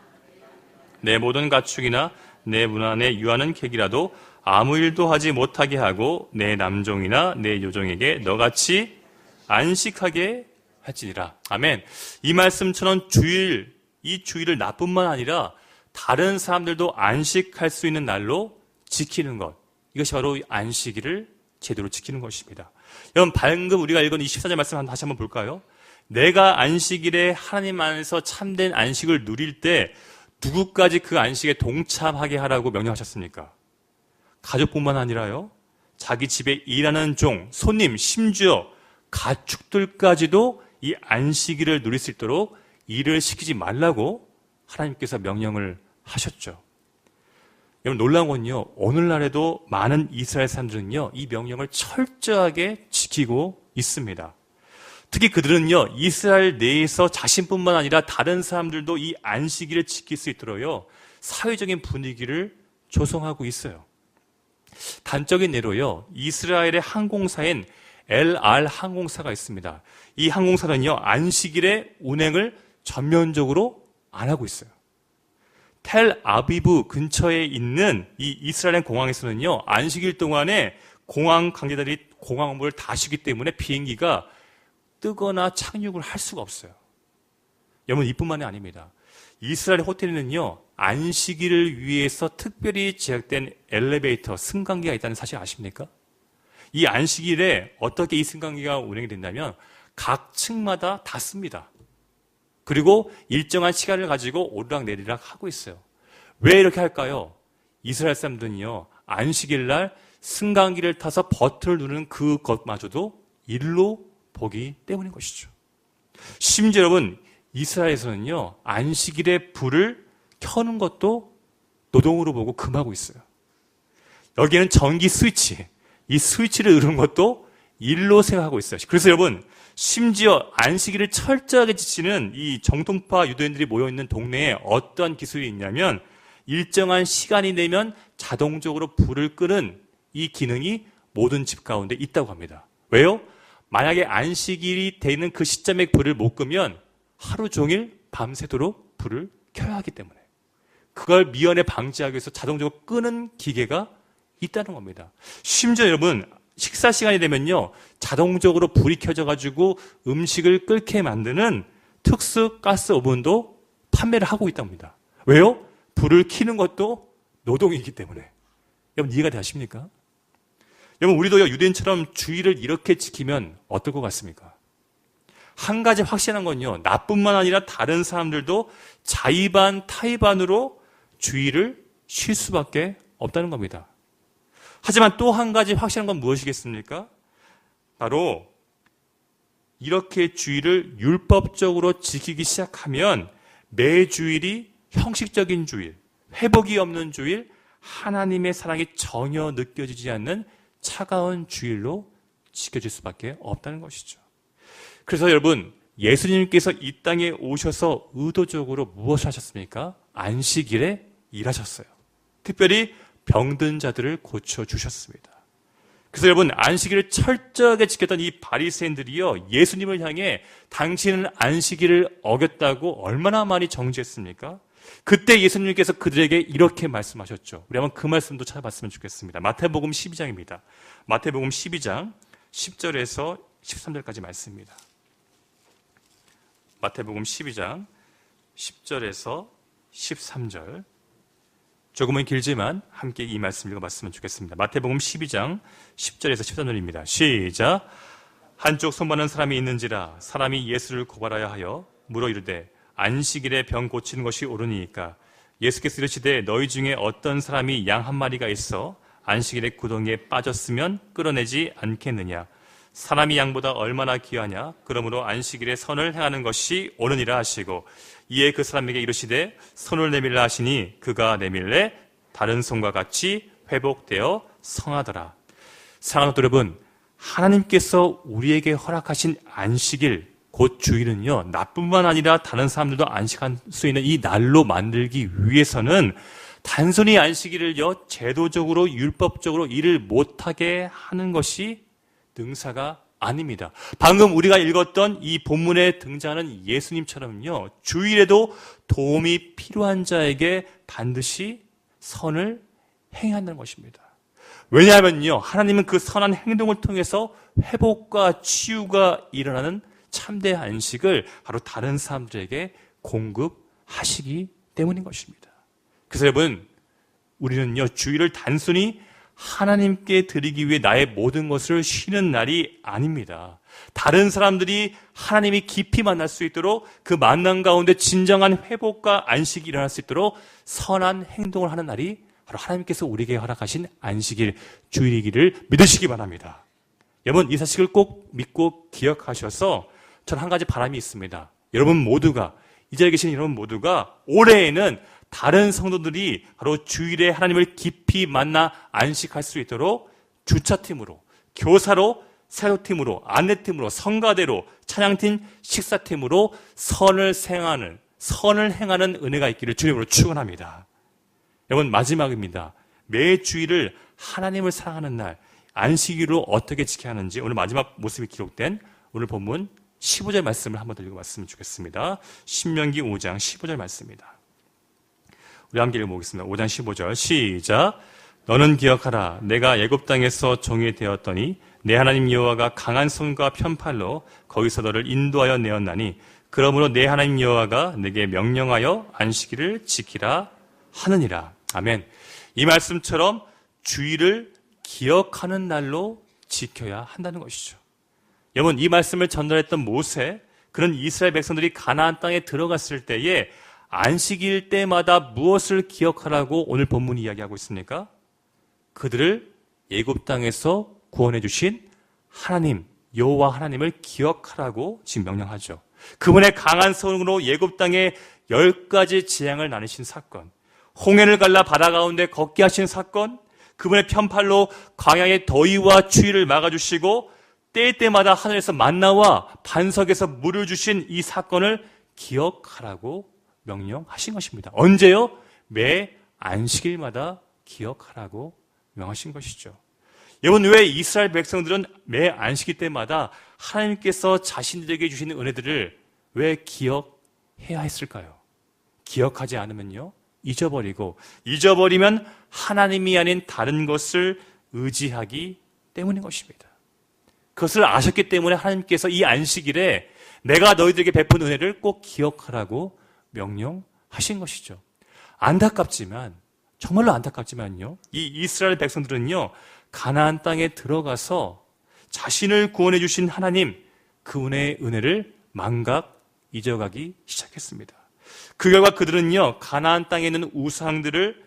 내 모든 가축이나 내 문 안에 유하는 객이라도 아무 일도 하지 못하게 하고 내 남종이나 내 여종에게 너같이 안식하게 할지니라. 아멘. 이 말씀처럼 이 주일을 나뿐만 아니라 다른 사람들도 안식할 수 있는 날로 지키는 것. 이것이 바로 안식일을 제대로 지키는 것입니다. 여러분, 방금 우리가 읽은 이 14절 말씀 다시 한번 볼까요? 내가 안식일에 하나님 안에서 참된 안식을 누릴 때 누구까지 그 안식에 동참하게 하라고 명령하셨습니까? 가족뿐만 아니라요, 자기 집에 일하는 종, 손님, 심지어 가축들까지도 이 안식일을 누릴 수 있도록 일을 시키지 말라고 하나님께서 명령을 하셨죠. 여러분, 놀라운 건요, 오늘날에도 많은 이스라엘 사람들은요, 이 명령을 철저하게 지키고 있습니다. 특히 그들은요, 이스라엘 내에서 자신뿐만 아니라 다른 사람들도 이 안식일을 지킬 수 있도록요, 사회적인 분위기를 조성하고 있어요. 단적인 예로요, 이스라엘의 항공사인 LR 항공사가 있습니다. 이 항공사는요, 안식일에 운행을 전면적으로 안 하고 있어요. 텔 아비브 근처에 있는 이 이스라엘 공항에서는요, 안식일 동안에 공항 관계자들이 공항 업무를 다 쉬기 때문에 비행기가 뜨거나 착륙을 할 수가 없어요. 여러분, 이뿐만이 아닙니다. 이스라엘 호텔에는요, 안식일을 위해서 특별히 제작된 엘리베이터, 승강기가 있다는 사실 아십니까? 이 안식일에 어떻게 이 승강기가 운행이 된다면 각 층마다 닫습니다. 그리고 일정한 시간을 가지고 오르락내리락 하고 있어요. 왜 이렇게 할까요? 이스라엘 사람들은요, 안식일 날 승강기를 타서 버튼을 누르는 그것마저도 일로 보기 때문인 것이죠. 심지어 여러분, 이스라엘에서는요, 안식일에 불을 켜는 것도 노동으로 보고 금하고 있어요. 여기에는 전기 스위치, 이 스위치를 누르는 것도 일로 생각하고 있어요. 그래서 여러분, 심지어 안식일을 철저하게 지키는 이 정통파 유대인들이 모여있는 동네에 어떤 기술이 있냐면, 일정한 시간이 되면 자동적으로 불을 끄는 이 기능이 모든 집 가운데 있다고 합니다. 왜요? 만약에 안식일이 되는 그 시점에 불을 못 끄면 하루 종일 밤새도록 불을 켜야 하기 때문에 그걸 미연에 방지하기 위해서 자동적으로 끄는 기계가 있다는 겁니다. 심지어 여러분, 식사 시간이 되면요, 자동적으로 불이 켜져가지고 음식을 끓게 만드는 특수 가스 오븐도 판매를 하고 있다고 합니다. 왜요? 불을 켜는 것도 노동이기 때문에. 여러분, 이해가 되십니까? 여러분, 우리도 유대인처럼 주일을 이렇게 지키면 어떨 것 같습니까? 한 가지 확실한 건요, 나뿐만 아니라 다른 사람들도 자의반 타의반으로 주일을 쉴 수밖에 없다는 겁니다. 하지만 또 한 가지 확실한 건 무엇이겠습니까? 바로 이렇게 주일을 율법적으로 지키기 시작하면 매 주일이 형식적인 주일, 회복이 없는 주일, 하나님의 사랑이 전혀 느껴지지 않는 차가운 주일로 지켜질 수밖에 없다는 것이죠. 그래서 여러분, 예수님께서 이 땅에 오셔서 의도적으로 무엇을 하셨습니까? 안식일에 일하셨어요. 특별히 병든 자들을 고쳐주셨습니다. 그래서 여러분, 안식일을 철저하게 지켰던 이 바리새인들이요, 예수님을 향해 당신은 안식일을 어겼다고 얼마나 많이 정죄했습니까? 그때 예수님께서 그들에게 이렇게 말씀하셨죠. 우리 한번 그 말씀도 찾아봤으면 좋겠습니다. 마태복음 12장입니다. 마태복음 12장 10절에서 13절까지 말씀입니다. 마태복음 12장 10절에서 13절. 조금은 길지만 함께 이 말씀 읽어봤으면 좋겠습니다. 마태복음 12장 10절에서 13절입니다. 시작. 한쪽 손 많은 사람이 있는지라 사람이 예수를 고발하여 하여 물어 이르되 안식일에 병 고치는 것이 옳으니까 예수께서 이르시되 너희 중에 어떤 사람이 양 한 마리가 있어 안식일에 구덩이에 빠졌으면 끌어내지 않겠느냐. 사람이 양보다 얼마나 귀하냐. 그러므로 안식일에 선을 행하는 것이 옳으니라 하시고 이에 그 사람에게 이르시되 손을 내밀라 하시니 그가 내밀래 다른 손과 같이 회복되어 성하더라. 사랑하는 여러분, 하나님께서 우리에게 허락하신 안식일, 곧 주일은요, 나뿐만 아니라 다른 사람들도 안식할 수 있는 이 날로 만들기 위해서는 단순히 안식일을요, 제도적으로, 율법적으로 일을 못하게 하는 것이 능사가 아닙니다. 방금 우리가 읽었던 이 본문에 등장하는 예수님처럼요, 주일에도 도움이 필요한 자에게 반드시 선을 행해야 한다는 것입니다. 왜냐하면요, 하나님은 그 선한 행동을 통해서 회복과 치유가 일어나는 참된 안식을 바로 다른 사람들에게 공급하시기 때문인 것입니다. 그래서 여러분, 우리는요, 주일을 단순히 하나님께 드리기 위해 나의 모든 것을 쉬는 날이 아닙니다. 다른 사람들이 하나님이 깊이 만날 수 있도록 그 만남 가운데 진정한 회복과 안식이 일어날 수 있도록 선한 행동을 하는 날이 바로 하나님께서 우리에게 허락하신 안식일, 주일이기를 믿으시기 바랍니다. 여러분, 이 사실을 꼭 믿고 기억하셔서 저는 한 가지 바람이 있습니다. 여러분 모두가, 이 자리에 계신 여러분 모두가 올해에는 다른 성도들이 바로 주일에 하나님을 깊이 만나 안식할 수 있도록 주차팀으로, 교사로, 사역팀으로, 안내팀으로, 성가대로, 찬양팀, 식사팀으로 선을 행하는 은혜가 있기를 주님으로 축원합니다. 여러분, 마지막입니다. 매 주일을 하나님을 사랑하는 날, 안식일로 어떻게 지켜야 하는지 오늘 마지막 모습이 기록된 오늘 본문 15절 말씀을 한번 더 읽어봤으면 좋겠습니다. 신명기 5장 15절 말씀입니다. 우리 함께 읽어보겠습니다. 5장 15절 시작. 너는 기억하라. 내가 애굽 땅에서 종이 되었더니 내 하나님 여호와가 강한 손과 편팔로 거기서 너를 인도하여 내었나니 그러므로 내 하나님 여호와가 내게 명령하여 안식일을 지키라 하느니라. 아멘. 이 말씀처럼 주일을 기억하는 날로 지켜야 한다는 것이죠. 여러분, 이 말씀을 전달했던 모세, 그런 이스라엘 백성들이 가나안 땅에 들어갔을 때에 안식일 때마다 무엇을 기억하라고 오늘 본문이 이야기하고 있습니까? 그들을 애굽 땅에서 구원해 주신 하나님, 여호와 하나님을 기억하라고 지금 명령하죠. 그분의 강한 손으로 애굽 땅에 10가지 재앙을 나누신 사건, 홍해를 갈라 바다 가운데 걷게 하신 사건, 그분의 편팔로 광야의 더위와 추위를 막아주시고 때때마다 하늘에서 만나와 반석에서 물을 주신 이 사건을 기억하라고 명령하신 것입니다. 언제요? 매 안식일마다 기억하라고 명하신 것이죠. 여러분, 왜 이스라엘 백성들은 매 안식일 때마다 하나님께서 자신들에게 주시는 은혜들을 왜 기억해야 했을까요? 기억하지 않으면요, 잊어버리면 하나님이 아닌 다른 것을 의지하기 때문인 것입니다. 그것을 아셨기 때문에 하나님께서 이 안식일에 내가 너희들에게 베푼 은혜를 꼭 기억하라고 명령하신 것이죠. 안타깝지만, 정말로 안타깝지만요, 이 이스라엘 백성들은요, 가나안 땅에 들어가서 자신을 구원해 주신 하나님, 그분의 은혜를 망각 잊어가기 시작했습니다. 그 결과 그들은요, 가나안 땅에 있는 우상들을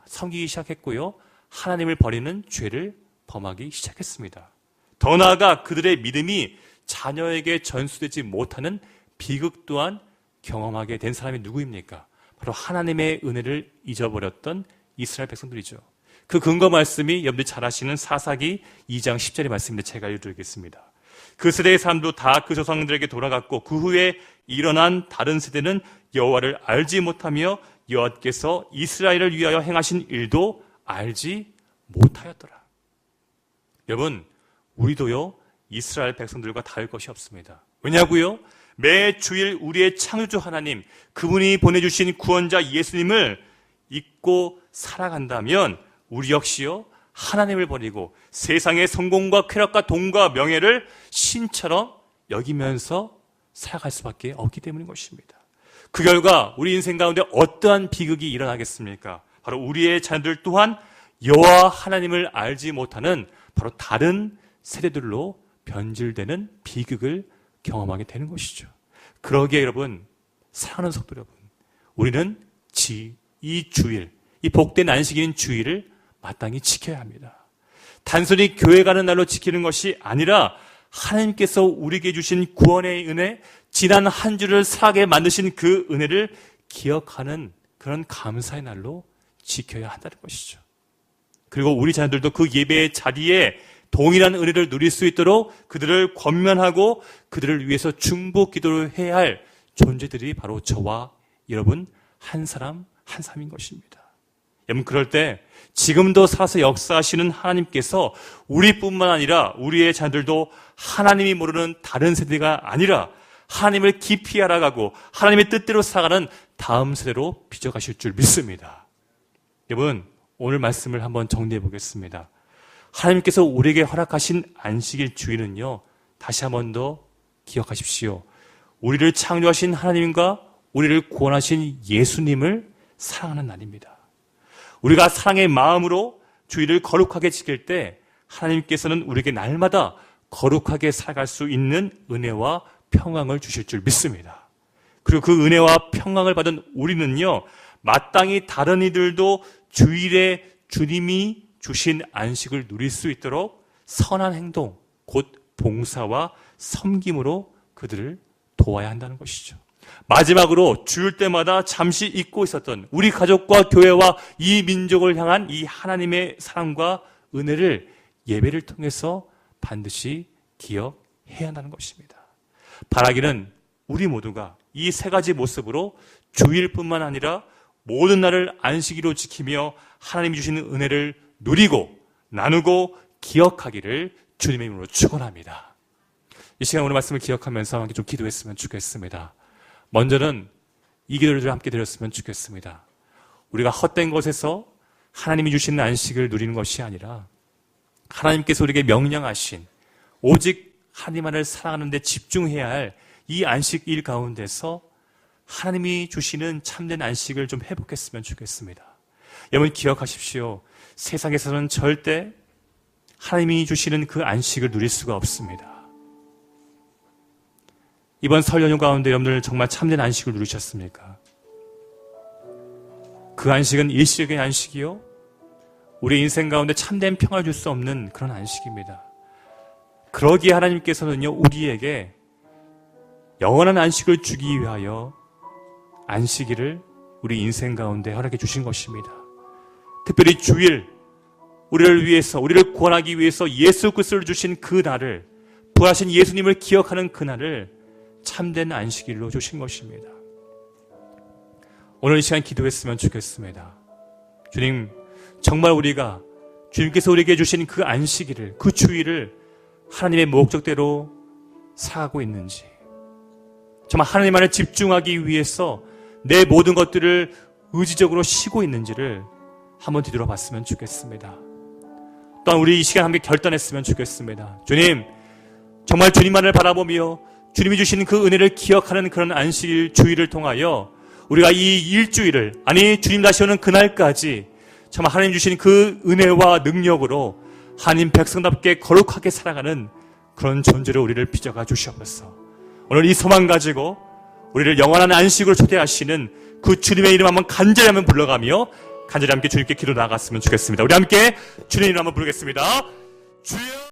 섬기기 시작했고요, 하나님을 버리는 죄를 범하기 시작했습니다. 더 나아가 그들의 믿음이 자녀에게 전수되지 못하는 비극 또한 경험하게 된 사람이 누구입니까? 바로 하나님의 은혜를 잊어버렸던 이스라엘 백성들이죠. 그 근거 말씀이 여러분들이 잘 아시는 사사기 2장 10절의 말씀인데 제가 읽어드리겠습니다. 그 세대의 사람도 다 그 조상들에게 돌아갔고 그 후에 일어난 다른 세대는 여호와를 알지 못하며 여호와께서 이스라엘을 위하여 행하신 일도 알지 못하였더라. 여러분, 우리도요, 이스라엘 백성들과 다를 것이 없습니다. 왜냐고요? 매 주일 우리의 창조주 하나님, 그분이 보내주신 구원자 예수님을 잊고 살아간다면 우리 역시요, 하나님을 버리고 세상의 성공과 쾌락과 돈과 명예를 신처럼 여기면서 살아갈 수밖에 없기 때문인 것입니다. 그 결과 우리 인생 가운데 어떠한 비극이 일어나겠습니까? 바로 우리의 자녀들 또한 여호와 하나님을 알지 못하는 바로 다른 세대들로 변질되는 비극을 경험하게 되는 것이죠. 그러기에 여러분, 사랑하는 성도 여러분, 우리는 이 주일, 이 복된 안식일인 주일을 마땅히 지켜야 합니다. 단순히 교회 가는 날로 지키는 것이 아니라 하나님께서 우리에게 주신 구원의 은혜, 지난 한 주를 살게 만드신 그 은혜를 기억하는 그런 감사의 날로 지켜야 한다는 것이죠. 그리고 우리 자녀들도 그 예배의 자리에 동일한 은혜를 누릴 수 있도록 그들을 권면하고 그들을 위해서 중보 기도를 해야 할 존재들이 바로 저와 여러분 한 사람 한 사람인 것입니다. 여러분, 그럴 때 지금도 살아서 역사하시는 하나님께서 우리뿐만 아니라 우리의 자녀들도 하나님이 모르는 다른 세대가 아니라 하나님을 깊이 알아가고 하나님의 뜻대로 살아가는 다음 세대로 빚어가실 줄 믿습니다. 여러분, 오늘 말씀을 한번 정리해 보겠습니다. 하나님께서 우리에게 허락하신 안식일 주일은요, 다시 한번 더 기억하십시오. 우리를 창조하신 하나님과 우리를 구원하신 예수님을 사랑하는 날입니다. 우리가 사랑의 마음으로 주일을 거룩하게 지킬 때 하나님께서는 우리에게 날마다 거룩하게 살아갈 수 있는 은혜와 평강을 주실 줄 믿습니다. 그리고 그 은혜와 평강을 받은 우리는요, 마땅히 다른 이들도 주일에 주님이 주신 안식을 누릴 수 있도록 선한 행동, 곧 봉사와 섬김으로 그들을 도와야 한다는 것이죠. 마지막으로 주일 때마다 잠시 잊고 있었던 우리 가족과 교회와 이 민족을 향한 이 하나님의 사랑과 은혜를 예배를 통해서 반드시 기억해야 한다는 것입니다. 바라기는 우리 모두가 이 세 가지 모습으로 주일뿐만 아니라 모든 날을 안식일로 지키며 하나님이 주시는 은혜를 누리고 나누고 기억하기를 주님의 이름으로 축원합니다. 이 시간 오늘 말씀을 기억하면서 함께 좀 기도했으면 좋겠습니다. 먼저는 이 기도를 함께 드렸으면 좋겠습니다. 우리가 헛된 것에서 하나님이 주시는 안식을 누리는 것이 아니라 하나님께서 우리에게 명령하신 오직 하나님만을 사랑하는 데 집중해야 할 이 안식일 가운데서 하나님이 주시는 참된 안식을 좀 회복했으면 좋겠습니다. 여러분 기억하십시오. 세상에서는 절대 하나님이 주시는 그 안식을 누릴 수가 없습니다. 이번 설 연휴 가운데 여러분들 정말 참된 안식을 누리셨습니까? 그 안식은 일시적인 안식이요, 우리 인생 가운데 참된 평화를 줄 수 없는 그런 안식입니다. 그러기에 하나님께서는요, 우리에게 영원한 안식을 주기 위하여 안식일을 우리 인생 가운데 허락해 주신 것입니다. 특별히 주일, 우리를 위해서, 우리를 구원하기 위해서 예수 그리스도를 주신 그 날을, 부활하신 예수님을 기억하는 그 날을 참된 안식일로 주신 것입니다. 오늘 이 시간 기도했으면 좋겠습니다. 주님, 정말 우리가 주님께서 우리에게 주신 그 안식일을, 그 주일을 하나님의 목적대로 살아가고 있는지, 정말 하나님만을 집중하기 위해서 내 모든 것들을 의지적으로 쉬고 있는지를 한번 뒤돌아봤으면 좋겠습니다. 또한 우리 이 시간 함께 결단했으면 좋겠습니다. 주님, 정말 주님만을 바라보며 주님이 주신 그 은혜를 기억하는 그런 안식일 주일을 통하여 우리가 이 일주일을, 아니 주님 다시 오는 그날까지 정말 하나님 주신 그 은혜와 능력으로 하나님 백성답게 거룩하게 살아가는 그런 존재로 우리를 빚어가 주시옵소서. 오늘 이 소망 가지고 우리를 영원한 안식으로 초대하시는 그 주님의 이름 한번 간절히 한번 불러가며 간절히 함께 주님께 기도 나아갔으면 좋겠습니다. 우리 함께 주님의 이름 한번 부르겠습니다. 주여.